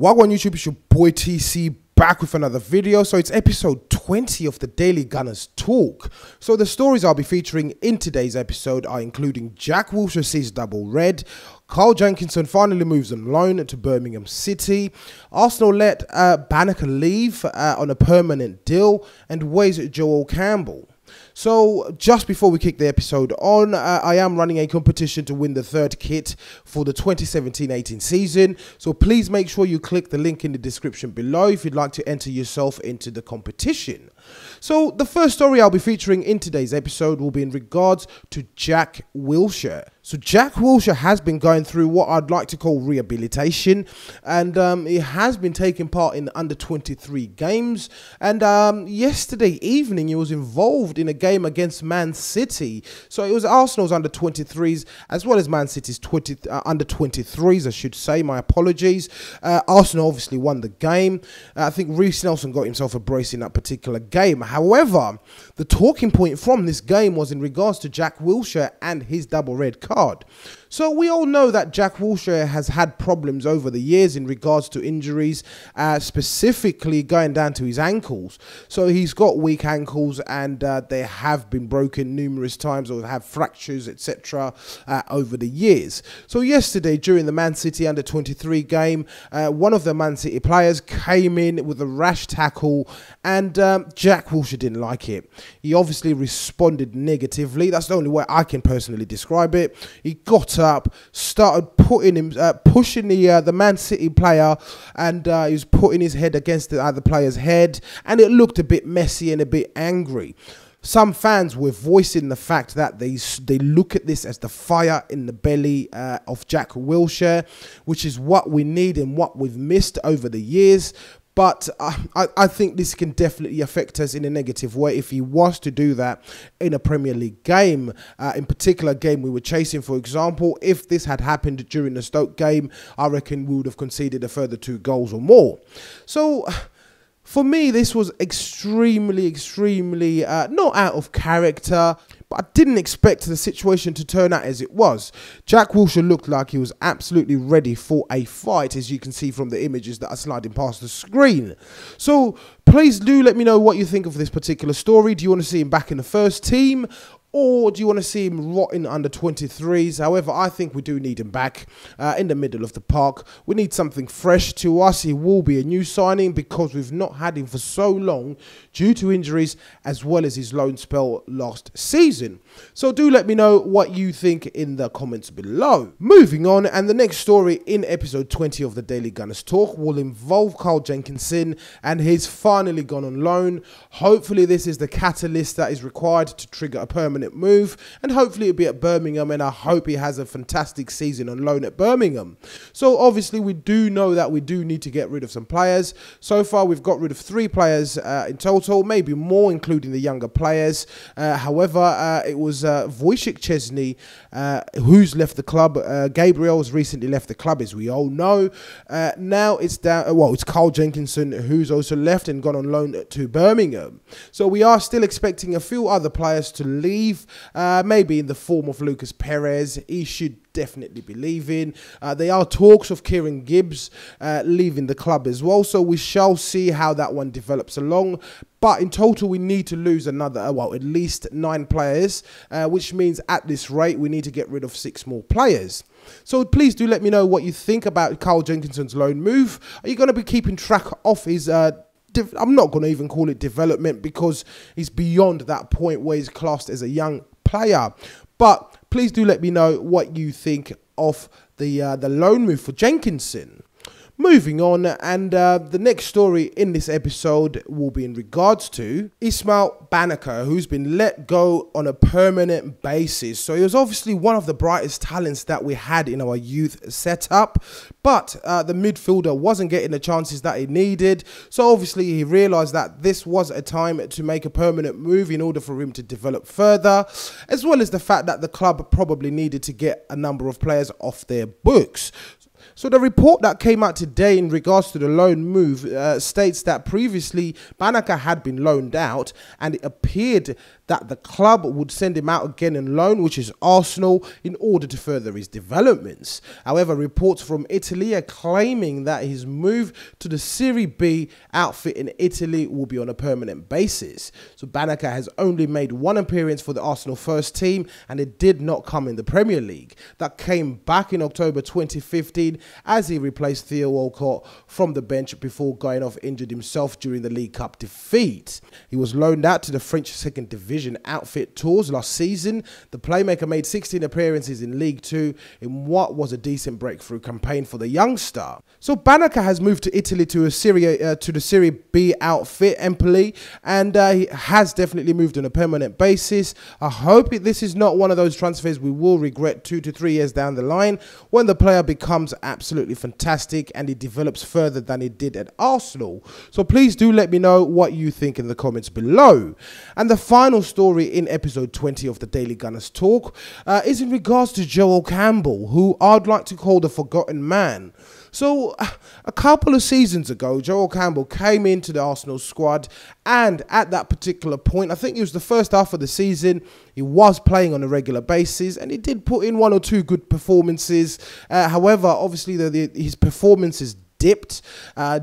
Welcome on YouTube, it's your boy TC back with another video. So it's episode 20 of the Daily Gunners Talk. So the stories I'll be featuring in today's episode are including Jack Wilshere sees double red, Jenkinson finally moves on loan to Birmingham City, Arsenal let Bannan leave on a permanent deal, and weighs Campbell. So just before we kick the episode on, I am running a competition to win the third kit for the 2017-18 season. So please make sure you click the link in the description below if you'd like to enter yourself into the competition. So the first story I'll be featuring in today's episode will be in regards to Jack Wilshere. So Jack Wilshere has been going through what I'd like to call rehabilitation, and he has been taking part in under 23 games, and yesterday evening he was involved in a game against Man City. So it was Arsenal's under 23s as well as Man City's under 23s, I should say, my apologies. Arsenal obviously won the game. I think Reece Nelson got himself a brace in that particular game. However, the talking point from this game was in regards to Jack Wilshere and his double red card. So we all know that Jack Wilshere has had problems over the years in regards to injuries, specifically going down to his ankles. So he's got weak ankles, and they have been broken numerous times or have fractures, etc. Over the years. So yesterday during the Man City under 23 game, one of the Man City players came in with a rash tackle, and Jack Wilshere didn't like it. He obviously responded negatively. That's the only way I can personally describe it. He got up, started pushing the Man City player, and he was putting his head against the other player's head, and it looked a bit messy and a bit angry. Some fans were voicing the fact that they look at this as the fire in the belly of Jack Wilshere, which is what we need and what we've missed over the years. But I think this can definitely affect us in a negative way if he was to do that in a Premier League game. In particular game we were chasing, for example, if this had happened during the Stoke game, I reckon we would have conceded a further 2 goals or more. So for me, this was extremely not out of character, but I didn't expect the situation to turn out as it was. Jack Wilshere looked like he was absolutely ready for a fight, as you can see from the images that are sliding past the screen. So please do let me know what you think of this particular story. Do you want to see him back in the first team, or do you want to see him rotting under 23s? However, I think we do need him back in the middle of the park. We need something fresh to us. He will be a new signing because we've not had him for so long due to injuries as well as his loan spell last season. So do let me know what you think in the comments below. Moving on, and the next story in episode 20 of the Daily Gunners Talk will involve Jenkinson, and he's finally gone on loan. Hopefully this is the catalyst that is required to trigger a permanent move, and hopefully it'll be at Birmingham, and I hope he has a fantastic season on loan at Birmingham. So obviously we do know that we do need to get rid of some players. So far we've got rid of 3 players in total, maybe more including the younger players. However, it was Wojciech Szczesny who's left the club. Gabriel has recently left the club, as we all know. Now it's down, it's Jenkinson who's also left and gone on loan to Birmingham. So we are still expecting a few other players to leave, maybe in the form of Lucas Perez. He should definitely be leaving. There are talks of Kieran Gibbs leaving the club as well, so we shall see how that one develops along. But in total we need to lose another at least 9 players, which means at this rate we need to get rid of 6 more players. So please do let me know what you think about Jenkinson's loan move. Are you going to be keeping track of his I'm not going to even call it development, because he's beyond that point where he's classed as a young player. But please do let me know what you think of the loan move for Jenkinson. Moving on, and the next story in this episode will be in regards to Ismael Bennacer, who's been let go on a permanent basis. So he was obviously one of the brightest talents that we had in our youth setup, but the midfielder wasn't getting the chances that he needed. So obviously he realised that this was a time to make a permanent move in order for him to develop further, as well as the fact that the club probably needed to get a number of players off their books. So the report that came out today in regards to the loan move states that previously Bennacer had been loaned out, and it appeared that the club would send him out again in loan, which is Arsenal, in order to further his developments. However, reports from Italy are claiming that his move to the Serie B outfit in Italy will be on a permanent basis. So Bennacer has only made one appearance for the Arsenal first team, and it did not come in the Premier League. That came back in October 2015 as he replaced Theo Walcott from the bench before going off injured himself during the League Cup defeat. He was loaned out to the French second division outfit Tours last season. The playmaker made 16 appearances in League Two in what was a decent breakthrough campaign for the youngster. So Bennacer has moved to Italy to the Serie B outfit Empoli, and he has definitely moved on a permanent basis. I hope this is not one of those transfers we will regret 2 to 3 years down the line when the player becomes absolutely fantastic and he develops further than he did at Arsenal. So please do let me know what you think in the comments below. And the final story in episode 20 of the Daily Gunners Talk is in regards to Joel Campbell, who I'd like to call the forgotten man. So a couple of seasons ago, Joel Campbell came into the Arsenal squad, and at that particular point, I think it was the first half of the season, he was playing on a regular basis, and he did put in 1 or 2 good performances. However, obviously his performances dipped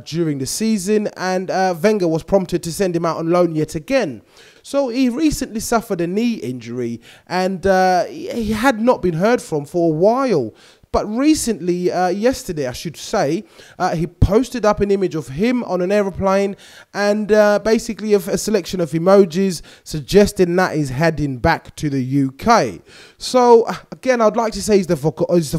during the season, and Wenger was prompted to send him out on loan yet again. So he recently suffered a knee injury, and he had not been heard from for a while. But recently, yesterday I should say, he posted up an image of him on an aeroplane, and basically a selection of emojis suggesting that he's heading back to the UK. So again, I'd like to say he's the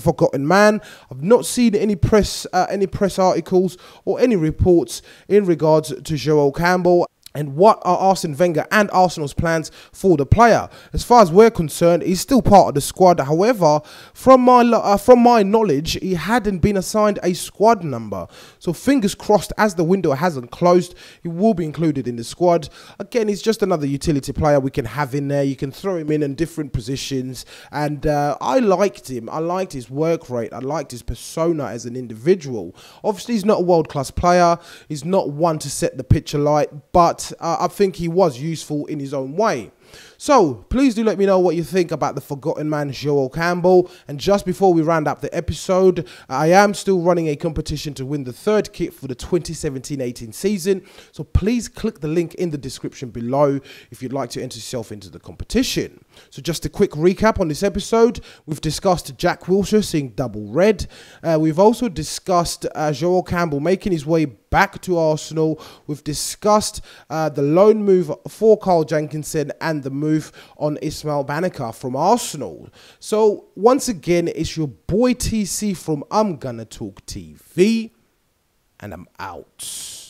forgotten man. I've not seen any press articles or any reports in regards to Joel Campbell and what are Arsene Wenger and Arsenal's plans for the player. As far as we're concerned, he's still part of the squad. However, from my knowledge, he hadn't been assigned a squad number. So fingers crossed, as the window hasn't closed, he will be included in the squad. Again, he's just another utility player we can have in there. You can throw him in different positions. And I liked him. I liked his work rate. I liked his persona as an individual. Obviously, he's not a world-class player. He's not one to set the pitch alight, but I think he was useful in his own way. So please do let me know what you think about the forgotten man Joel Campbell. And just before we round up the episode, I am still running a competition to win the 3rd kit for the 2017-18 season. So please click the link in the description below if you'd like to enter yourself into the competition. So just a quick recap on this episode. We've discussed Jack Wilshere seeing double red. We've also discussed Joel Campbell making his way back to Arsenal. We've discussed the loan move for Carl Jenkinson and the move on Ismael Bennacer from Arsenal. So once again, it's your boy TC from I'm Gonna Talk TV, and I'm out.